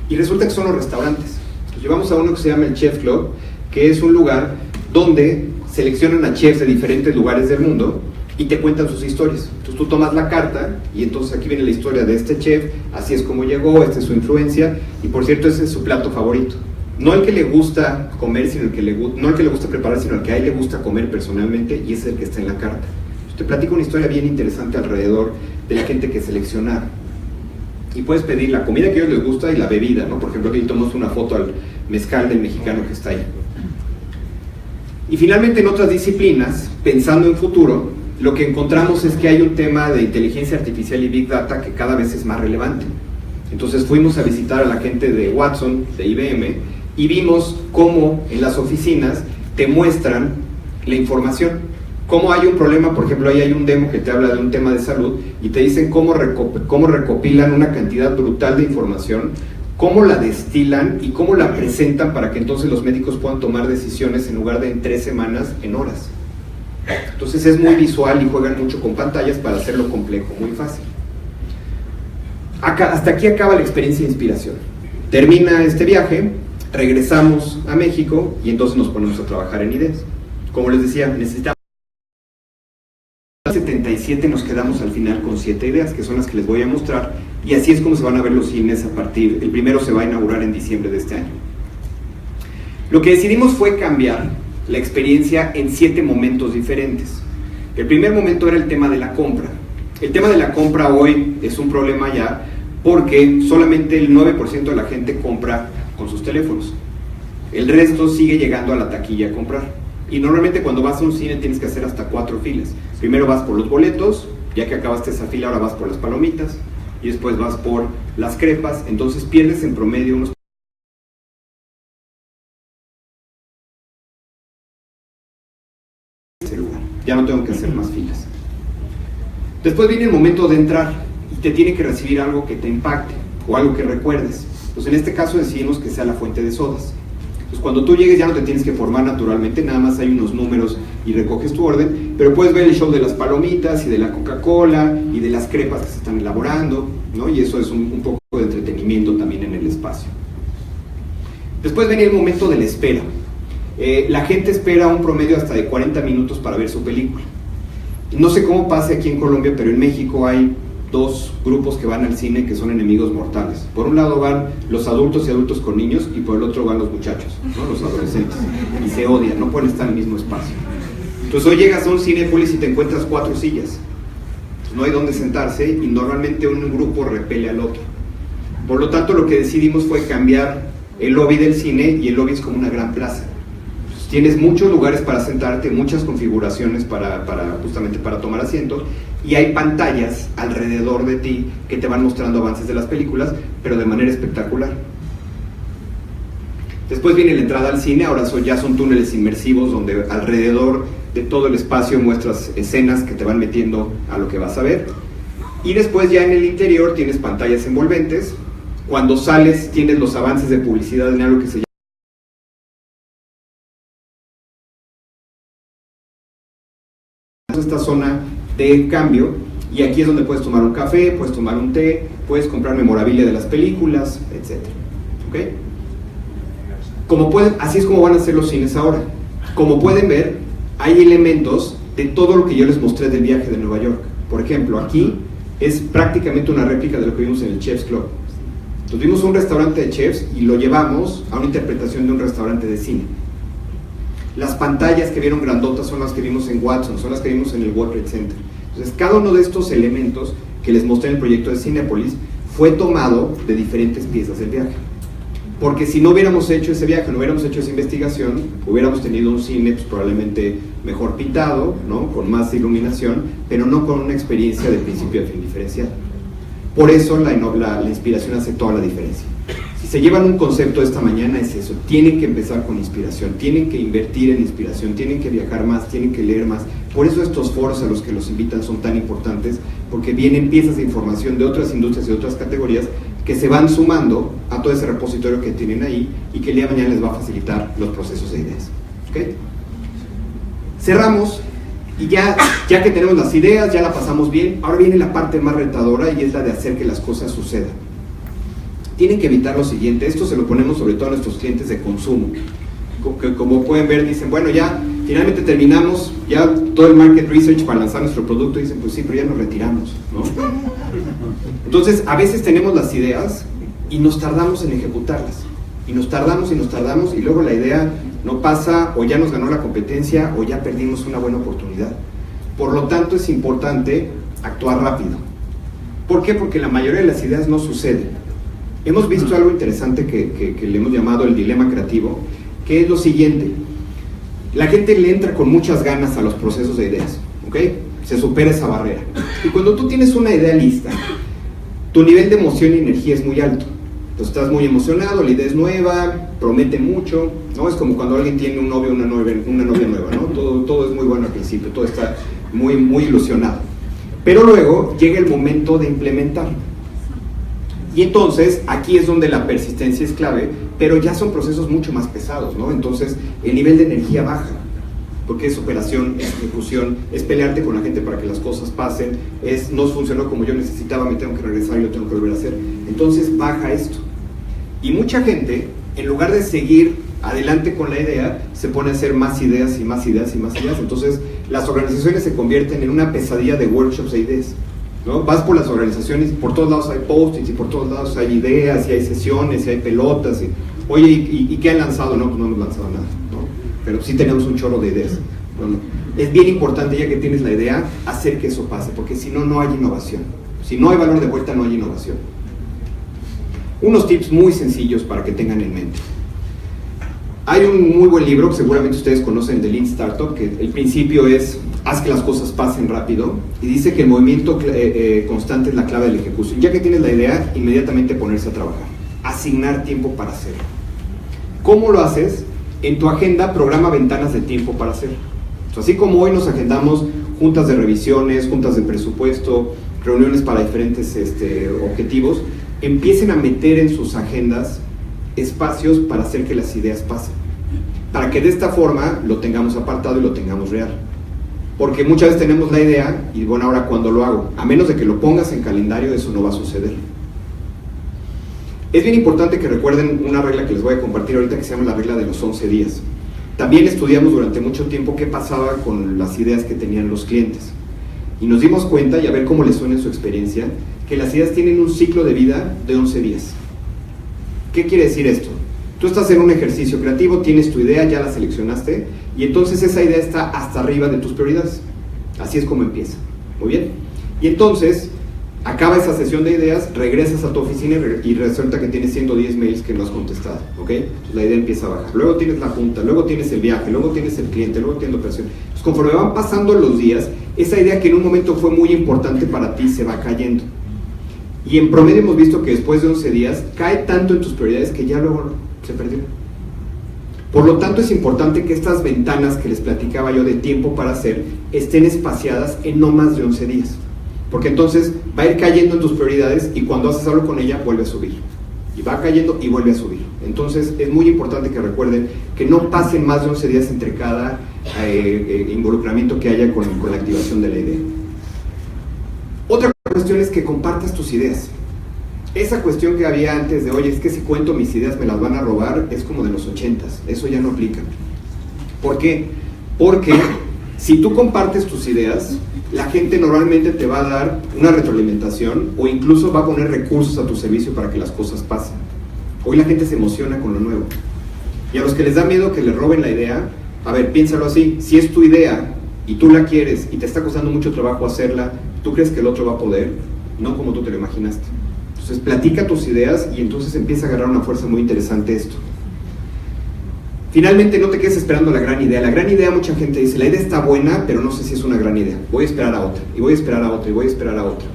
Y resulta que son los restaurantes. Llevamos a uno que se llama el Chef Club, que es un lugar donde seleccionan a chefs de diferentes lugares del mundo y te cuentan sus historias. Entonces tú tomas la carta y entonces aquí viene la historia de este chef, así es como llegó, esta es su influencia y por cierto ese es su plato favorito. No el que le gusta comer, sino no el que le gusta preparar, sino el que a él le gusta comer personalmente y ese es el que está en la carta. Entonces te platico una historia bien interesante alrededor de la gente que selecciona. Y puedes pedir la comida que a ellos les gusta y la bebida, ¿no? Por ejemplo, aquí tomamos una foto al mezcal del mexicano que está ahí. Y finalmente en otras disciplinas, pensando en futuro, lo que encontramos es que hay un tema de inteligencia artificial y Big Data que cada vez es más relevante. Entonces fuimos a visitar a la gente de Watson, de IBM, y vimos cómo en las oficinas te muestran la información. Cómo hay un problema, por ejemplo, ahí hay un demo que te habla de un tema de salud y te dicen cómo recopilan una cantidad brutal de información, cómo la destilan y cómo la presentan para que entonces los médicos puedan tomar decisiones en lugar de en 3 semanas, en horas. Entonces es muy visual y juegan mucho con pantallas para hacerlo complejo, muy fácil. Hasta aquí acaba la experiencia de inspiración. Termina este viaje, regresamos a México y entonces nos ponemos a trabajar en ideas. Como les decía, necesitamos 77, nos quedamos al final con 7 ideas, que son las que les voy a mostrar, y así es como se van a ver los cines a partir, el primero se va a inaugurar en diciembre de este año. Lo que decidimos fue cambiar la experiencia en 7 momentos diferentes. El primer momento era el tema de la compra. El tema de la compra hoy es un problema ya, porque solamente el 9% de la gente compra con sus teléfonos. El resto sigue llegando a la taquilla a comprar. Y normalmente cuando vas a un cine tienes que hacer hasta 4 filas. Primero vas por los boletos, ya que acabaste esa fila ahora vas por las palomitas, y después vas por las crepas, entonces pierdes en promedio unos... Ya no tengo que hacer más filas. Después viene el momento de entrar y te tiene que recibir algo que te impacte o algo que recuerdes. Pues en este caso decidimos que sea la fuente de sodas. Pues cuando tú llegues ya no te tienes que formar naturalmente, nada más hay unos números y recoges tu orden, pero puedes ver el show de las palomitas y de la Coca-Cola y de las crepas que se están elaborando, ¿no? Y eso es un poco de entretenimiento también en el espacio. Después viene el momento de la espera. La gente espera un promedio hasta de 40 minutos para ver su película. No sé cómo pase aquí en Colombia, pero en México hay 2 grupos que van al cine que son enemigos mortales. Por un lado van los adultos y adultos con niños, y por el otro van los muchachos, ¿no? Los adolescentes, y se odian, no pueden estar en el mismo espacio. Entonces hoy llegas a un Cinépolis y te encuentras 4 sillas, pues no hay dónde sentarse y normalmente un grupo repele al otro. Por lo tanto, lo que decidimos fue cambiar el lobby del cine, y el lobby es como una gran plaza. Pues tienes muchos lugares para sentarte, muchas configuraciones justamente para tomar asiento, y hay pantallas alrededor de ti que te van mostrando avances de las películas, pero de manera espectacular. Después viene la entrada al cine, ahora ya son túneles inmersivos donde alrededor de todo el espacio muestras escenas que te van metiendo a lo que vas a ver. Y después ya en el interior tienes pantallas envolventes. Cuando sales tienes los avances de publicidad en algo que se llama esta zona de cambio, y aquí es donde puedes tomar un café, puedes tomar un té, puedes comprar memorabilia de las películas, etc. ¿Okay? Así es como van a ser los cines ahora. Como pueden ver, hay elementos de todo lo que yo les mostré del viaje de Nueva York. Por ejemplo, aquí es prácticamente una réplica de lo que vimos en el Chef's Club. Entonces vimos un restaurante de chefs y lo llevamos a una interpretación de un restaurante de cine. Las pantallas que vieron grandotas son las que vimos en Watson, son las que vimos en el World Trade Center. Entonces cada uno de estos elementos que les mostré en el proyecto de Cinépolis fue tomado de diferentes piezas del viaje. Porque si no hubiéramos hecho ese viaje, no hubiéramos hecho esa investigación, hubiéramos tenido un cine pues, probablemente mejor pintado, ¿no? Con más iluminación, pero no con una experiencia de principio a fin diferenciada. Por eso la inspiración hace toda la diferencia. Si se llevan un concepto esta mañana es eso, tienen que empezar con inspiración, tienen que invertir en inspiración, tienen que viajar más, tienen que leer más. Por eso estos foros a los que los invitan son tan importantes, porque vienen piezas de información de otras industrias y de otras categorías que se van sumando a todo ese repositorio que tienen ahí y que el día de mañana les va a facilitar los procesos de ideas. ¿Okay? Cerramos y ya que tenemos las ideas, ya la pasamos bien, ahora viene la parte más retadora y es la de hacer que las cosas sucedan. Tienen que evitar lo siguiente, esto se lo ponemos sobre todo a nuestros clientes de consumo, que como pueden ver dicen, bueno ya, finalmente terminamos, ya todo el market research para lanzar nuestro producto, y dicen, pues sí, pero ya nos retiramos, ¿no? Entonces, a veces tenemos las ideas y nos tardamos en ejecutarlas, y nos tardamos, y luego la idea no pasa, o ya nos ganó la competencia, o ya perdimos una buena oportunidad. Por lo tanto, es importante actuar rápido. ¿Por qué? Porque la mayoría de las ideas no suceden. Hemos visto algo interesante que le hemos llamado el dilema creativo, que es lo siguiente. La gente le entra con muchas ganas a los procesos de ideas, ¿ok? Se supera esa barrera. Y cuando tú tienes una idea lista, tu nivel de emoción y energía es muy alto. Pues estás muy emocionado, la idea es nueva, promete mucho, ¿no? Es como cuando alguien tiene un novio o una novia nueva, ¿no? Todo es muy bueno al principio, todo está muy, muy ilusionado. Pero luego llega el momento de implementar. Y entonces, aquí es donde la persistencia es clave, pero ya son procesos mucho más pesados, ¿no? Entonces, el nivel de energía baja, porque es operación, es ejecución, es pelearte con la gente para que las cosas pasen, no funcionó como yo necesitaba, me tengo que regresar y lo tengo que volver a hacer. Entonces, baja esto. Y mucha gente, en lugar de seguir adelante con la idea, se pone a hacer más ideas y más ideas y más ideas. Entonces, las organizaciones se convierten en una pesadilla de workshops de ideas, ¿no? Vas por las organizaciones y por todos lados hay post-its y por todos lados hay ideas y hay sesiones y hay pelotas. Oye, ¿y qué han lanzado? No, pues no hemos lanzado nada, ¿no? Pero sí tenemos un chorro de ideas. Bueno, es bien importante, ya que tienes la idea, hacer que eso pase, porque si no, no hay innovación. Si no hay valor de vuelta, no hay innovación. Unos tips muy sencillos para que tengan en mente. Hay un muy buen libro que seguramente ustedes conocen, de Lean Startup, que el principio es: haz que las cosas pasen rápido, y dice que el movimiento constante es la clave de la ejecución. Ya que tienes la idea, inmediatamente ponerse a trabajar, asignar tiempo para hacerlo. ¿Cómo lo haces? En tu agenda programa ventanas de tiempo para hacerlo. Así como hoy nos agendamos juntas de revisiones, juntas de presupuesto, reuniones para diferentes objetivos, empiecen a meter en sus agendas espacios para hacer que las ideas pasen, para que de esta forma lo tengamos apartado y lo tengamos real. Porque muchas veces tenemos la idea y bueno, ahora ¿cuándo lo hago? A menos de que lo pongas en calendario, eso no va a suceder. Es bien importante que recuerden una regla que les voy a compartir ahorita, que se llama la regla de los 11 días. También estudiamos durante mucho tiempo qué pasaba con las ideas que tenían los clientes. Y nos dimos cuenta, y a ver cómo les suena en su experiencia, que las ideas tienen un ciclo de vida de 11 días. ¿Qué quiere decir esto? Tú estás en un ejercicio creativo, tienes tu idea, ya la seleccionaste, y entonces esa idea está hasta arriba de tus prioridades. Así es como empieza. Muy bien. Y entonces, acaba esa sesión de ideas, regresas a tu oficina y resulta que tienes 110 mails que no has contestado, ¿ok? Entonces la idea empieza a bajar. Luego tienes la junta, luego tienes el viaje, luego tienes el cliente, luego tienes la operación. Entonces, conforme van pasando los días, esa idea que en un momento fue muy importante para ti se va cayendo. Y en promedio hemos visto que después de 11 días cae tanto en tus prioridades que ya luego se perdió. Por lo tanto, es importante que estas ventanas que les platicaba yo de tiempo para hacer estén espaciadas en no más de 11 días. Porque entonces va a ir cayendo en tus prioridades y cuando haces algo con ella vuelve a subir. Y va cayendo y vuelve a subir. Entonces es muy importante que recuerden que no pasen más de 11 días entre cada involucramiento que haya con la activación de la idea. Otra cuestión es que compartas tus ideas. Esa cuestión que había antes de, oye, es que si cuento mis ideas me las van a robar, es como de los 80s. Eso ya no aplica. ¿Por qué? Porque si tú compartes tus ideas, la gente normalmente te va a dar una retroalimentación o incluso va a poner recursos a tu servicio para que las cosas pasen. Hoy la gente se emociona con lo nuevo. Y a los que les da miedo que les roben la idea, a ver, piénsalo así: si es tu idea y tú la quieres y te está costando mucho trabajo hacerla, ¿tú crees que el otro va a poder? No como tú te lo imaginaste. Entonces platica tus ideas y entonces empieza a agarrar una fuerza muy interesante esto. Finalmente, no te quedes esperando la gran idea. La gran idea, mucha gente dice, la idea está buena, pero no sé si es una gran idea. Voy a esperar a otra, y voy a esperar a otra, y voy a esperar a otra.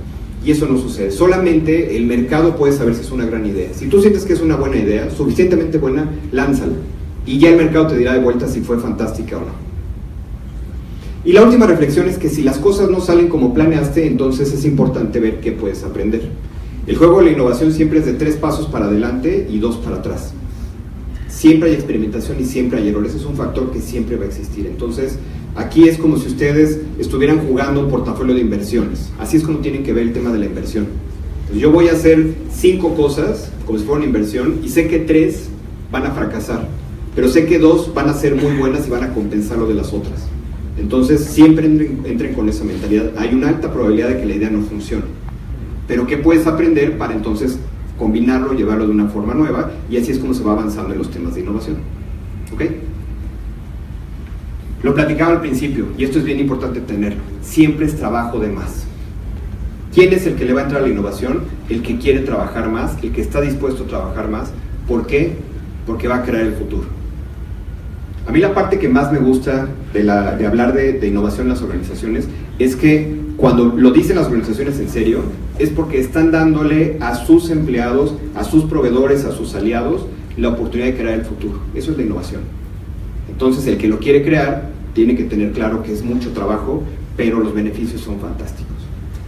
Y eso no sucede. Solamente el mercado puede saber si es una gran idea. Si tú sientes que es una buena idea, suficientemente buena, lánzala. Y ya el mercado te dirá de vuelta si fue fantástica o no. Y la última reflexión es que si las cosas no salen como planeaste, entonces es importante ver qué puedes aprender. El juego de la innovación siempre es de 3 pasos para adelante y 2 para atrás. Siempre hay experimentación y siempre hay errores. Es un factor que siempre va a existir. Entonces, aquí es como si ustedes estuvieran jugando un portafolio de inversiones. Así es como tienen que ver el tema de la inversión. Entonces, yo voy a hacer 5 cosas como si fuera una inversión y sé que 3 van a fracasar, pero sé que 2 van a ser muy buenas y van a compensar lo de las otras. Entonces, siempre entren con esa mentalidad. Hay una alta probabilidad de que la idea no funcione, pero ¿qué puedes aprender para entonces combinarlo, llevarlo de una forma nueva? Y así es como se va avanzando en los temas de innovación. ¿Ok? Lo platicaba al principio, y esto es bien importante tenerlo. Siempre es trabajo de más. ¿Quién es el que le va a entrar a la innovación? El que quiere trabajar más, el que está dispuesto a trabajar más. ¿Por qué? Porque va a crear el futuro. A mí la parte que más me gusta de hablar de innovación en las organizaciones es que cuando lo dicen las organizaciones en serio, es porque están dándole a sus empleados, a sus proveedores, a sus aliados, la oportunidad de crear el futuro. Eso es la innovación. Entonces, el que lo quiere crear tiene que tener claro que es mucho trabajo, pero los beneficios son fantásticos.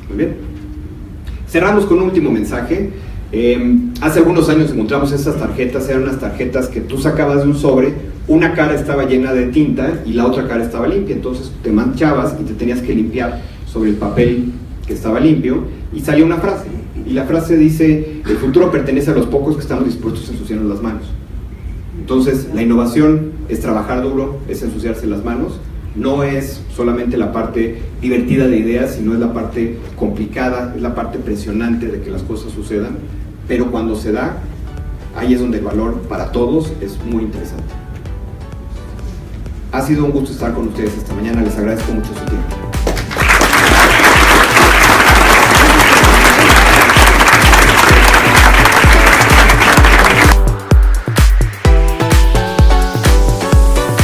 Muy bien. Cerramos con un último mensaje. Hace algunos años encontramos estas tarjetas, eran unas tarjetas que tú sacabas de un sobre, una cara estaba llena de tinta y la otra cara estaba limpia, entonces te manchabas y te tenías que limpiar sobre el papel que estaba limpio y salía una frase, y la frase dice: el futuro pertenece a los pocos que estamos dispuestos a ensuciarnos las manos. Entonces, la innovación es trabajar duro, es ensuciarse las manos, no es solamente la parte divertida de ideas, sino es la parte complicada, es la parte presionante de que las cosas sucedan, pero cuando se da, ahí es donde el valor para todos es muy interesante. Ha sido un gusto estar con ustedes esta mañana, les agradezco mucho su tiempo.